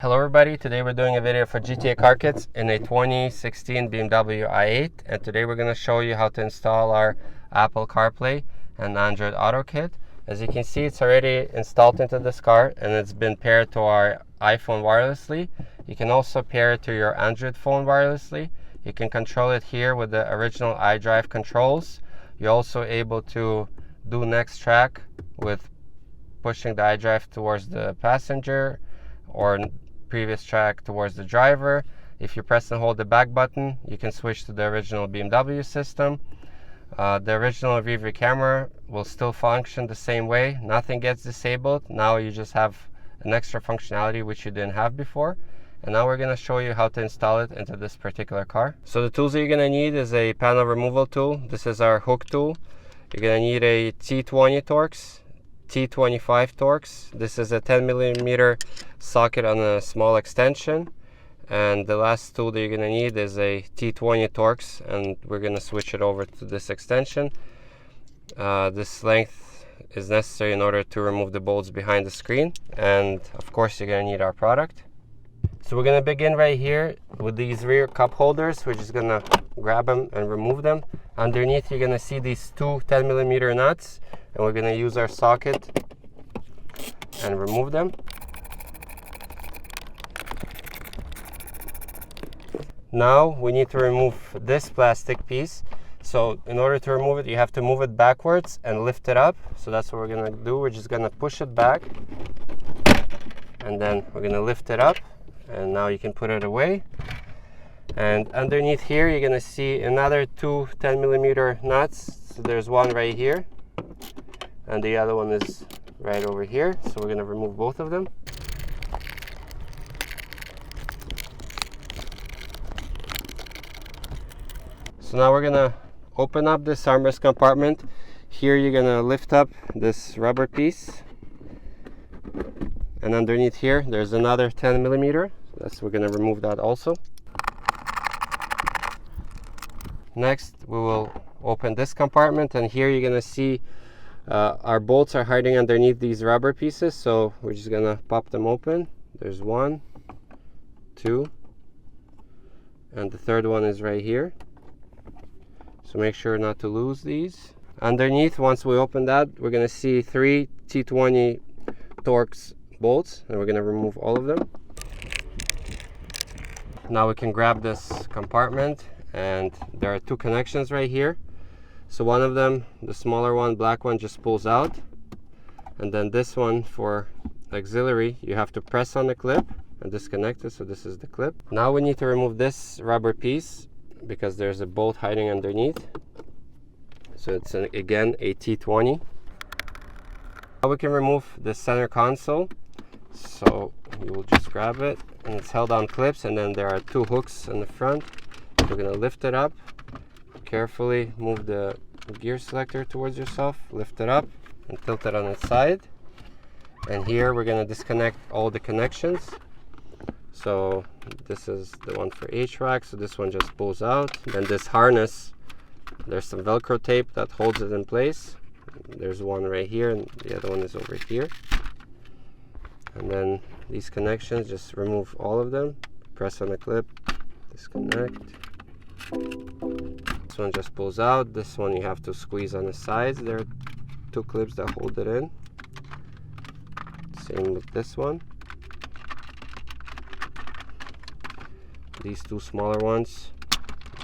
Hello everybody, today we're doing a video for GTA Car Kits in a 2016 BMW i8, and today we're going to show you how to install our Apple CarPlay and Android Auto kit. As you can see, it's already installed into this car and it's been paired to our iPhone wirelessly. You can also pair it to your Android phone wirelessly. You can control it here with the original iDrive controls. You're also able to do next track with pushing the iDrive towards the passenger or previous track towards the driver. If you press and hold the back button, you can switch to the original BMW system. The original rearview camera will still function the same way. Nothing gets disabled. Now you just have an extra functionality which you didn't have before. And now we're going to show you how to install it into this particular car. So the tools that you're going to need is a panel removal tool. This is our hook tool. You're going to need a T20 Torx, T25 Torx. This is a 10mm socket on a small extension. And the last tool that you're going to need is a T20 Torx, and we're going to switch it over to this extension. This length is necessary in order to remove the bolts behind the screen, and of course you're going to need our product. So we're going to begin right here with these rear cup holders. We're just going to grab them and remove them. Underneath you're going to see these two 10mm nuts, and we're going to use our socket and remove them. Now we need to remove this plastic piece. So in order to remove it, you have to move it backwards and lift it up. So that's what we're going to do. We're just going to push it back, and then we're going to lift it up, and now you can put it away. And underneath here you're going to see another two 10mm nuts. So there's one right here and the other one is right over here. So we're going to remove both of them. So now we're going to open up this armrest compartment. Here you're going to lift up this rubber piece, and underneath here there's another 10mm. That's we're going to remove that also. Next we will open this compartment, and here you're going to see our bolts are hiding underneath these rubber pieces, so we're just going to pop them open. There's one, two, and the third one is right here. So make sure not to lose these. Underneath, once we open that, we're going to see three T20 Torx bolts, and we're going to remove all of them. Now we can grab this compartment, and there are two connections right here. So one of them, the smaller one, black one, just pulls out, and then this one for auxiliary, you have to press on the clip and disconnect it. So this is the clip. Now we need to remove this rubber piece because there's a bolt hiding underneath. So it's again a T20. Now we can remove the center console. So you will just grab it, and it's held on clips, and then there are two hooks in the front. We're going to lift it up. Carefully move the gear selector towards yourself, lift it up and tilt it on its side. And here we're going to disconnect all the connections. So this is the one for HVAC, so this one just pulls out. Then this harness, there's some Velcro tape that holds it in place. There's one right here, and the other one is over here. And then these connections, just remove all of them, press on the clip, disconnect. This one just pulls out. This one you have to squeeze on the sides. There are two clips that hold it in. Same with this one. These two smaller ones,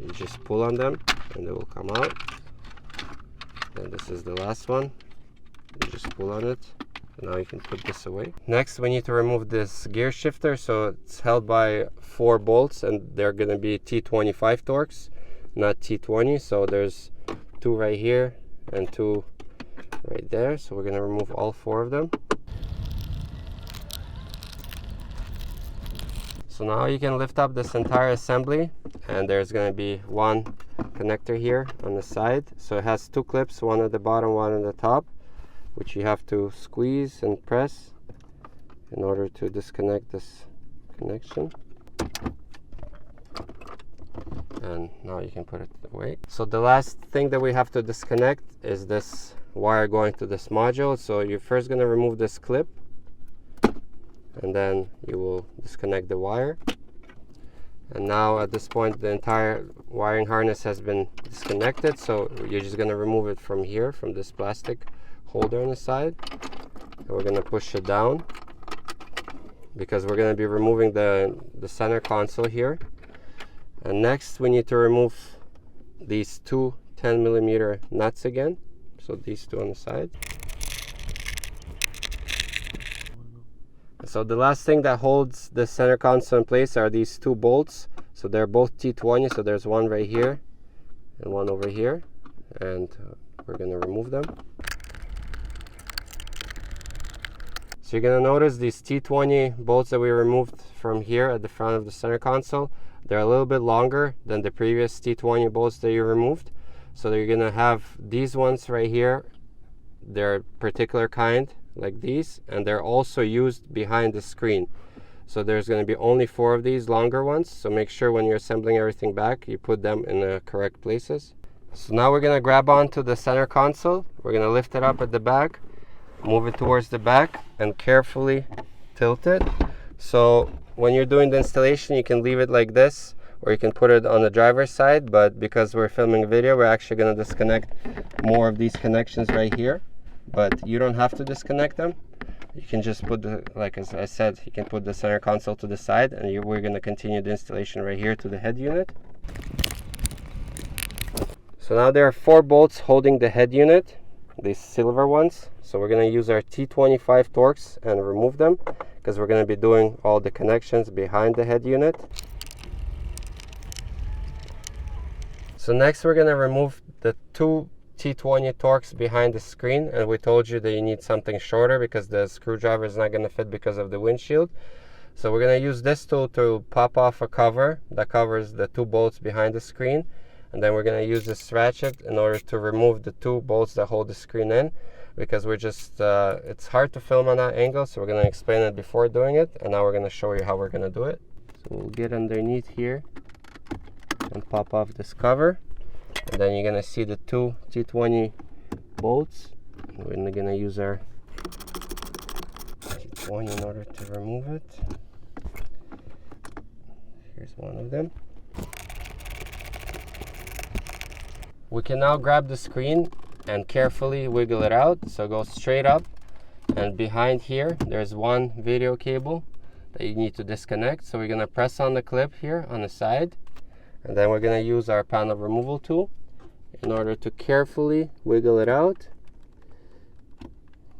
you just pull on them and they will come out. And this is the last one. You just pull on it. Now you can put this away. Next we need to remove this gear shifter. So it's held by 4 bolts, and they're going to be T25 Torx, not T20. So there's 2 right here and 2 right there. So we're going to remove all 4 of them. So now you can lift up this entire assembly, and there's going to be one connector here on the side. So it has 2 clips, one at the bottom, one at the top, which you have to squeeze and press in order to disconnect this connection. And now you can put it away. So the last thing that we have to disconnect is this wire going to this module. So you're first going to remove this clip, and then you will disconnect the wire. And now at this point the entire wiring harness has been disconnected, so you're just going to remove it from here, from this plastic holder on the side, and we're going to push it down because we're going to be removing the center console here. And next we need to remove these two 10mm nuts again, so these two on the side. So the last thing that holds the center console in place are these two bolts. So they're both T20, so there's one right here and one over here, and we're going to remove them. So you're going to notice these T20 bolts that we removed from here at the front of the center console, they're a little bit longer than the previous T20 bolts that you removed. So you're going to have these ones right here, they're a particular kind, like these, and they're also used behind the screen. So there's going to be only 4 of these longer ones, so make sure when you're assembling everything back you put them in the correct places. So now we're going to grab onto the center console, we're going to lift it up at the back, move it towards the back, and carefully tilt it. So when you're doing the installation you can leave it like this, or you can put it on the driver's side, but because we're filming a video we're actually going to disconnect more of these connections right here. But you don't have to disconnect them. You can just put the, like as I said, you can put the center console to the side, and we're going to continue the installation right here to the head unit. So now there are 4 bolts holding the head unit, these silver ones. So we're going to use our T25 Torx and remove them, because we're going to be doing all the connections behind the head unit. So next we're going to remove the 2 T20 Torx behind the screen, and we told you that you need something shorter because the screwdriver is not going to fit because of the windshield. So we're going to use this tool to pop off a cover that covers the 2 bolts behind the screen, and then we're going to use this ratchet in order to remove the 2 bolts that hold the screen in, because we're just it's hard to film on that angle, so we're going to explain it before doing it, and now we're going to show you how we're going to do it. So we'll get underneath here and pop off this cover. And then you're going to see the 2 T20 bolts. We're going to use our T20 in order to remove it. Here's one of them. We can now grab the screen and carefully wiggle it out. So go straight up, and behind here there's one video cable that you need to disconnect. So we're going to press on the clip here on the side, and then we're going to use our panel removal tool in order to carefully wiggle it out.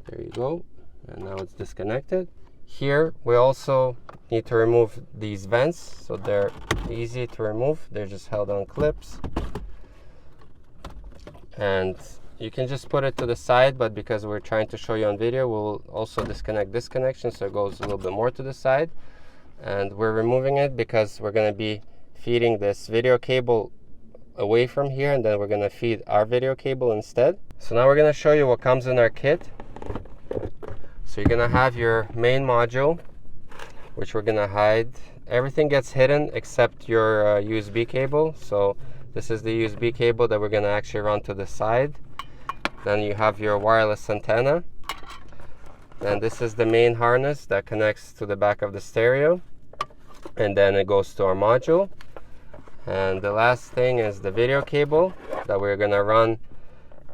There you go, and now it's disconnected. Here we also need to remove these vents, so they're easy to remove. They're just held on clips, and you can just put it to the side, but because we're trying to show you on video, we'll also disconnect this connection so it goes a little bit more to the side. And we're removing it because we're going to be feeding this video cable away from here, and then we're going to feed our video cable instead. So now we're going to show you what comes in our kit. So you're going to have your main module, which we're going to hide. Everything gets hidden except your USB cable. So this is the USB cable that we're going to actually run to the side. Then you have your wireless antenna. And this is the main harness that connects to the back of the stereo, and then it goes to our module. And the last thing is the video cable that we're going to run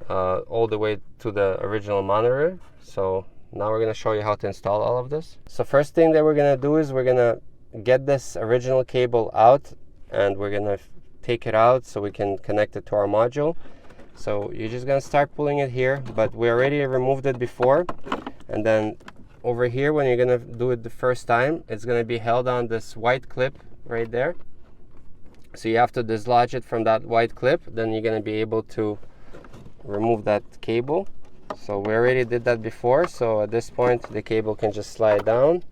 all the way to the original monitor. So now we're going to show you how to install all of this. So first thing that we're going to do is we're going to get this original cable out, and we're going to take it out so we can connect it to our module. So you're just going to start pulling it here, but we already removed it before. And then over here, when you're going to do it the first time, it's going to be held on this white clip right there. So you have to dislodge it from that white clip, then you're going to be able to remove that cable. So we already did that before, so at this point the cable can just slide down.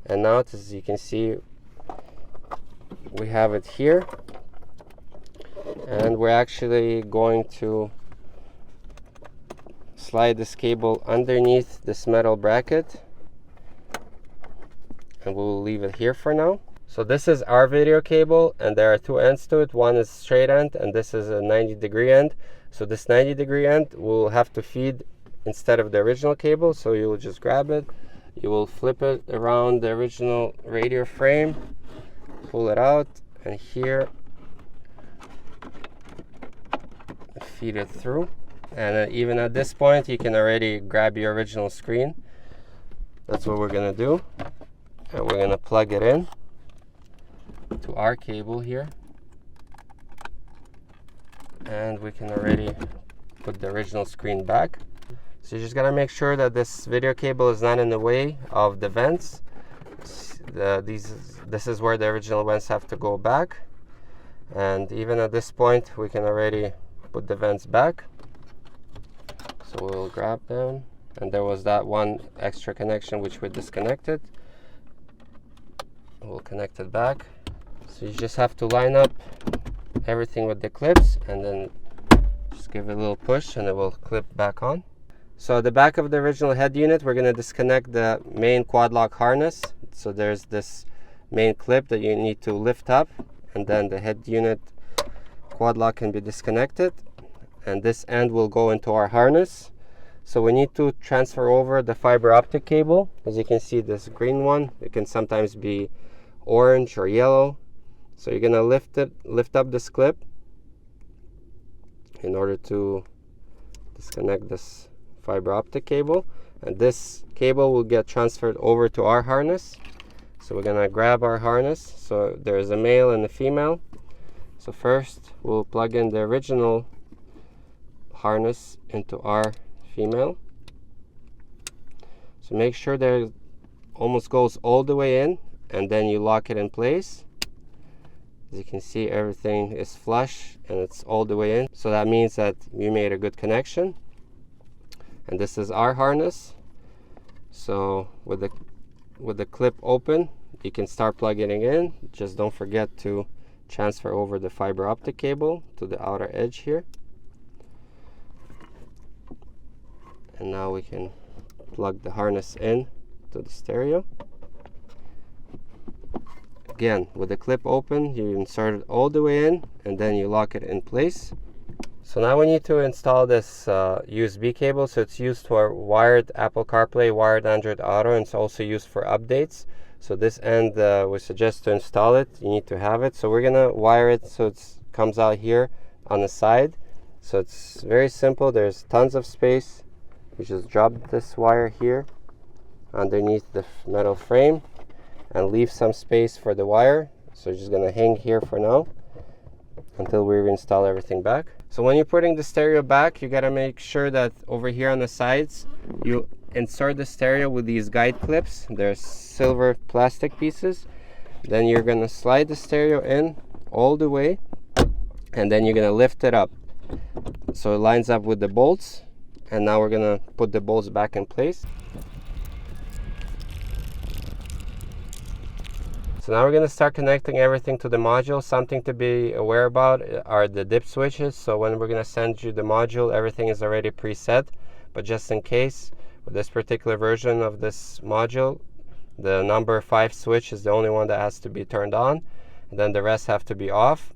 And now, as you can see, we have it here, and we're actually going to slide this cable underneath this metal bracket, and we'll leave it here for now. So this is our video cable, and there are 2 ends to it. One is straight end, and this is a 90-degree end. So this 90-degree end will have to feed instead of the original cable, so you'll just grab it, you will flip it around the original radio frame, pull it out, and here feed it through. And even at this point, you can already grab your original screen. That's what we're gonna do. And we're gonna plug it in to our cable here. And we can already put the original screen back. So you just gotta make sure that this video cable is not in the way of the vents. This is where the original vents have to go back. And even at this point, we can already put the vents back. So we'll grab them. And there was that one extra connection which we disconnected. We'll connect it back. So you just have to line up everything with the clips and then just give it a little push and it will clip back on. So at the back of the original head unit, we're going to disconnect the main quad lock harness. So there's this main clip that you need to lift up, and then the head unit quad lock can be disconnected, and this end will go into our harness. So we need to transfer over the fiber optic cable. As you can see, this green one, it can sometimes be orange or yellow. So you're going to lift up this clip in order to disconnect this fiber optic cable, and this cable will get transferred over to our harness. So we're gonna grab our harness. So there's a male and a female. So first we'll plug in the original harness into our female. So make sure that it almost goes all the way in, and then you lock it in place. As you can see, everything is flush and it's all the way in. So that means that you made a good connection. And this is our harness. So with the clip open, you can start plugging it in. Just don't forget to transfer over the fiber optic cable to the outer edge here. And now we can plug the harness in to the stereo. Again, with the clip open, you insert it all the way in and then you lock it in place. So now we need to install this USB cable. So it's used for wired Apple CarPlay, wired Android Auto, and it's also used for updates. So this end, we suggest to install it. You need to have it. So we're gonna wire it so it comes out here on the side. So it's very simple. There's tons of space. You just drop this wire here underneath the metal frame and leave some space for the wire. So it's just gonna hang here for now until we reinstall everything back. So when you're putting the stereo back, you gotta make sure that over here on the sides, you insert the stereo with these guide clips. They're silver plastic pieces. Then you're gonna slide the stereo in all the way, and then you're gonna lift it up so it lines up with the bolts. And now we're gonna put the bolts back in place. So now we're going to start connecting everything to the module. Something to be aware about are the dip switches. So when we're going to send you the module, everything is already preset. But just in case, with this particular version of this module, the number 5 switch is the only one that has to be turned on. And then the rest have to be off.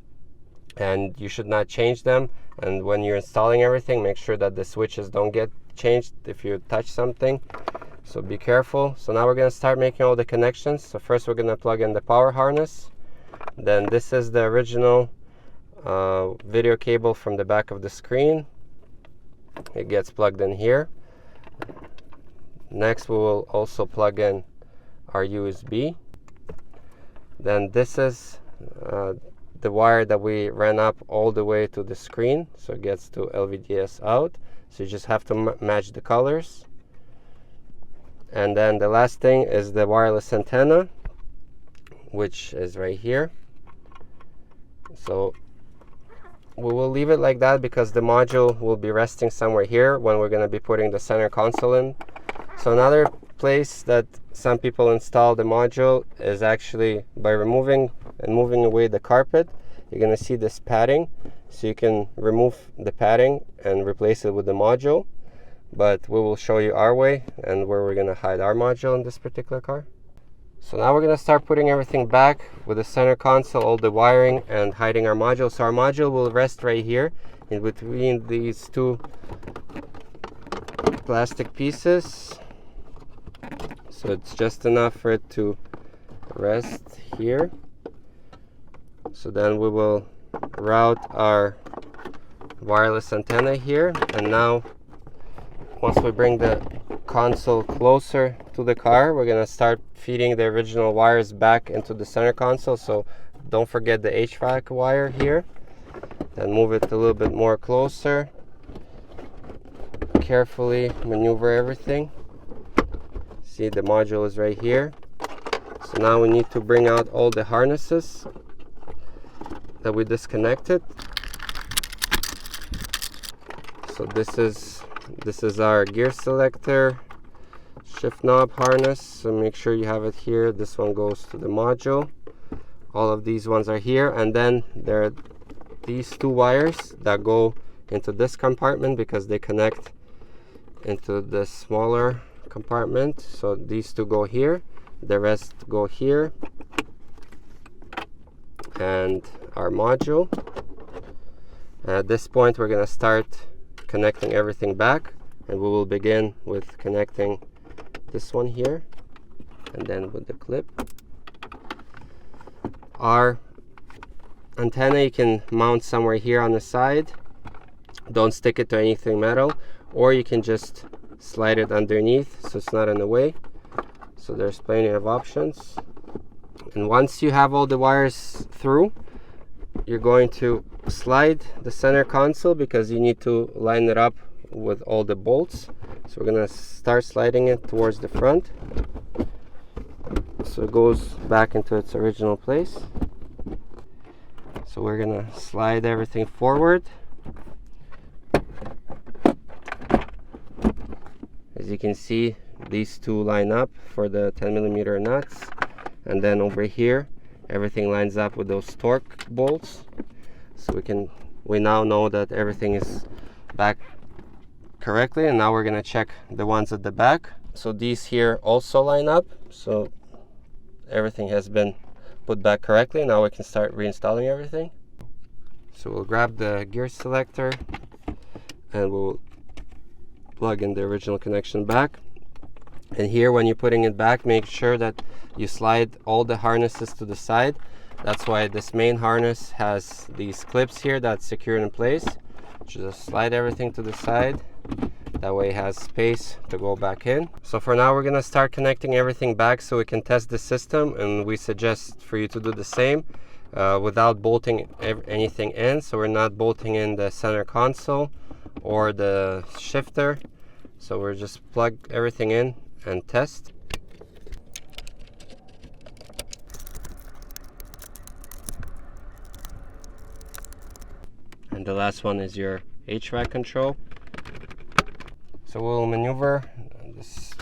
And you should not change them. And when you're installing everything, make sure that the switches don't get changed if you touch something. So be careful. So now we're going to start making all the connections. So first we're going to plug in the power harness. Then this is the original video cable from the back of the screen. It gets plugged in here. Next we will also plug in our USB. Then this is the wire that we ran up all the way to the screen. So it gets to LVDS out. So you just have to match the colors. And then the last thing is the wireless antenna, which is right here. So we will leave it like that because the module will be resting somewhere here when we're going to be putting the center console in. So another place that some people install the module is actually by removing and moving away the carpet. You're going to see this padding. So you can remove the padding and replace it with the module. But we will show you our way and where we're going to hide our module in this particular car. So now we're going to start putting everything back with the center console, all the wiring, and hiding our module. So our module will rest right here in between these two plastic pieces. So it's just enough for it to rest here. So then we will route our wireless antenna here, and now once we bring the console closer to the car, we're going to start feeding the original wires back into the center console. So don't forget the HVAC wire here. Then move it a little bit more closer. Carefully maneuver everything. See, the module is right here. So now we need to bring out all the harnesses that we disconnected. So this is our gear selector, shift knob harness. So make sure you have it here. This one goes to the module. All of these ones are here, and then there are these two wires that go into this compartment because they connect into the smaller compartment. So these two go here, the rest go here, and our module. At this point we're going to start connecting everything back, and we will begin with connecting this one here and then with the clip. Our antenna you can mount somewhere here on the side. Don't stick it to anything metal, or you can just slide it underneath so it's not in the way. So there's plenty of options. And once you have all the wires through, you're going to slide the center console because you need to line it up with all the bolts. So we're going to start sliding it towards the front so it goes back into its original place. So we're going to slide everything forward. As you can see, these two line up for the 10mm nuts, and then over here everything lines up with those torque bolts. So we now know that everything is back correctly, and now we're going to check the ones at the back. So these here also line up, so everything has been put back correctly. Now we can start reinstalling everything. So we'll grab the gear selector and we'll plug in the original connection back. And here, when you're putting it back, make sure that you slide all the harnesses to the side. That's why this main harness has these clips here that's secured in place. Just slide everything to the side. That way it has space to go back in. So for now we're going to start connecting everything back so we can test the system, and we suggest for you to do the same without bolting anything in. So we're not bolting in the center console or the shifter. So we're just plug everything in and test. And the last one is your HVAC control. So we'll maneuver this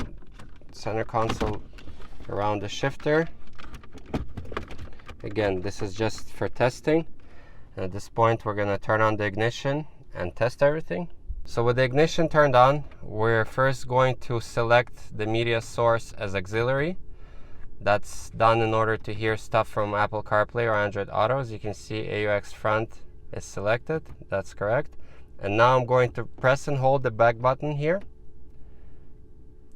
center console around the shifter. Again, this is just for testing. And at this point, we're going to turn on the ignition and test everything. So with the ignition turned on, we're first going to select the media source as auxiliary. That's done in order to hear stuff from Apple CarPlay or Android Auto. As you can see, AUX front is selected. That's correct. And now I'm going to press and hold the back button here.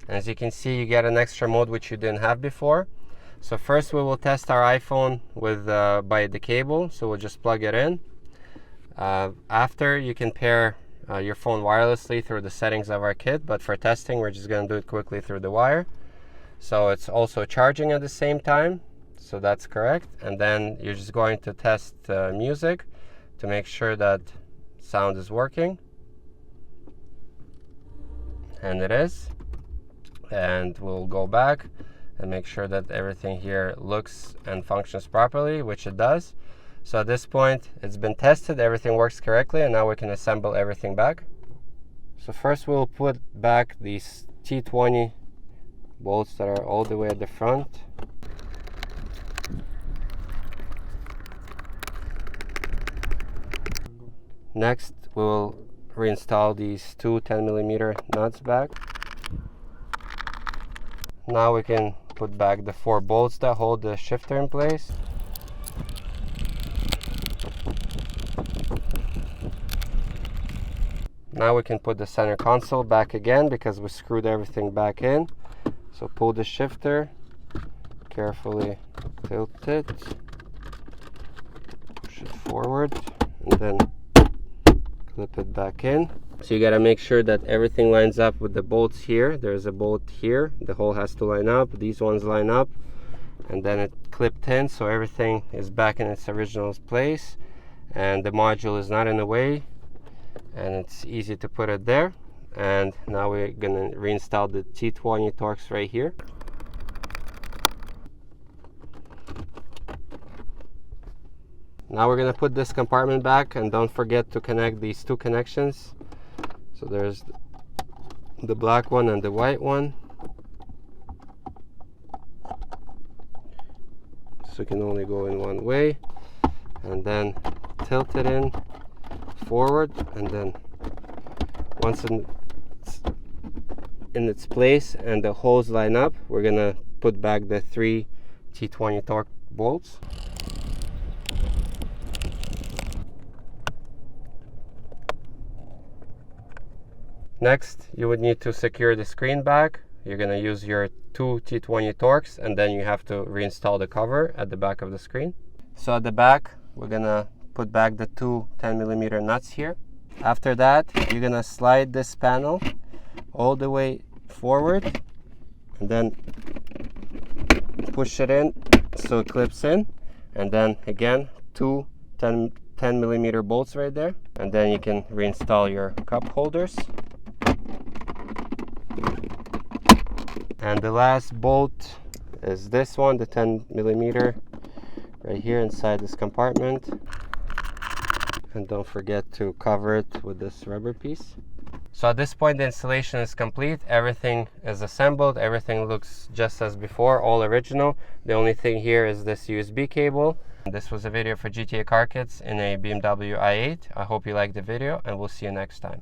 As you can see, you get an extra mode which you didn't have before. So first we will test our iPhone with by the cable. So we'll just plug it in. After, you can pair your phone wirelessly through the settings of our kit, but for testing we're just going to do it quickly through the wire. So it's also charging at the same time, so that's correct. And then you're just going to test music to make sure that sound is working, and it is. And we'll go back and make sure that everything here looks and functions properly, which it does. So at this point it's been tested, everything works correctly, and now we can assemble everything back. So first we'll put back these T20 bolts that are all the way at the front. Next we'll reinstall these two 10mm nuts back. Now we can put back the 4 bolts that hold the shifter in place. Now we can put the center console back again because we screwed everything back in. So pull the shifter, carefully tilt it, push it forward, and then clip it back in. So you got to make sure that everything lines up with the bolts here. There's a bolt here, the hole has to line up, these ones line up, and then it clipped in, so everything is back in its original place, and the module is not in the way, and it's easy to put it there. And now we're gonna reinstall the T20 Torx right here. Now we're gonna put this compartment back, and don't forget to connect these two connections. So there's the black one and the white one. So it can only go in one way, and then tilt it in forward, and then once in its place and the holes line up, we're gonna put back the 3 T20 Torx bolts. Next, you would need to secure the screen back. You're gonna use your 2 T20 Torx, and then you have to reinstall the cover at the back of the screen. So at the back, we're gonna put back the 2 10mm nuts here. After that, you're gonna slide this panel all the way forward, and then push it in so it clips in, and then again 2 10mm bolts right there, and then you can reinstall your cup holders. And the last bolt is this one, the 10mm, right here inside this compartment. And don't forget to cover it with this rubber piece. So at this point, the installation is complete. Everything is assembled. Everything looks just as before, all original. The only thing here is this USB cable. This was a video for GTA Car Kits in a BMW i8. I hope you liked the video, and we'll see you next time.